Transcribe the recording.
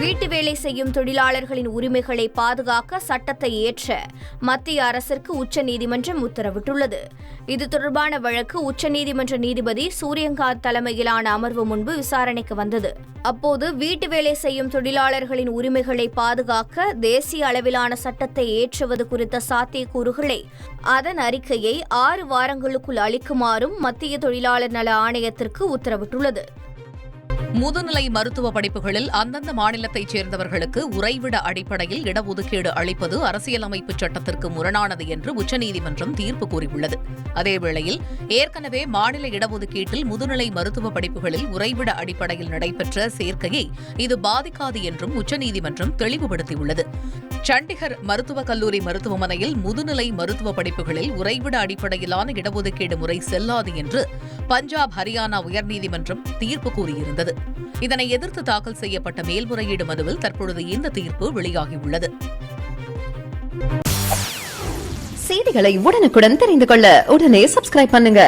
வீட்டு வேலை செய்யும் தொழிலாளர்களின் உரிமைகளை பாதுகாக்க சட்டத்தை இயற்ற மத்திய அரசிற்கு உச்சநீதிமன்றம் உத்தரவிட்டுள்ளது. இது தொடர்பான வழக்கு உச்சநீதிமன்ற நீதிபதி சூரியகாந்த் தலைமையிலான அமர்வு முன்பு விசாரணைக்கு வந்தது. அப்போது வீட்டு வேலை செய்யும் தொழிலாளர்களின் உரிமைகளை பாதுகாக்க தேசிய அளவிலான சட்டத்தை இயற்றுவது குறித்த சாத்தியக்கூறுகளை அதன் அறிக்கையை 6 வாரங்களுக்குள் அளிக்குமாறும் மத்திய தொழிலாளர் நல ஆணையத்திற்கு உத்தரவிட்டுள்ளது. முதுநிலை மருத்துவ படிப்புகளில் அந்தந்த மாநிலத்தைச் சேர்ந்தவர்களுக்கு உறைவிட அடிப்படையில் இடஒதுக்கீடு அளிப்பது அரசியலமைப்பு சட்டத்திற்கு முரணானது என்று உச்சநீதிமன்றம் தீர்ப்பு கூறியுள்ளது. அதேவேளையில் ஏற்கனவே மாநில இடஒதுக்கீட்டில் முதுநிலை மருத்துவ படிப்புகளில் உறைவிட அடிப்படையில் நடைபெற்ற சேர்க்கையை இது பாதிக்காது என்றும் உச்சநீதிமன்றம் தெளிவுபடுத்தியுள்ளது. சண்டிகர் மருத்துவக் கல்லூரி மருத்துவமனையில் முதுநிலை மருத்துவ படிப்புகளில் உறைவிட அடிப்படையிலான இடஒதுக்கீடு முறை செல்லாது என்று பஞ்சாப், ஹரியானா உயர்நீதிமன்றம் தீர்ப்பு கூறியிருந்தது. இதனை எதிர்த்து தாக்கல் செய்யப்பட்ட மேல்முறையீடு மனுவில் தற்பொழுது இந்த தீர்ப்பு வெளியாகியுள்ளது. செய்திகளை உடனுக்குடன் தெரிந்து கொள்ள உடனே சப்ஸ்கிரைப் பண்ணுங்க.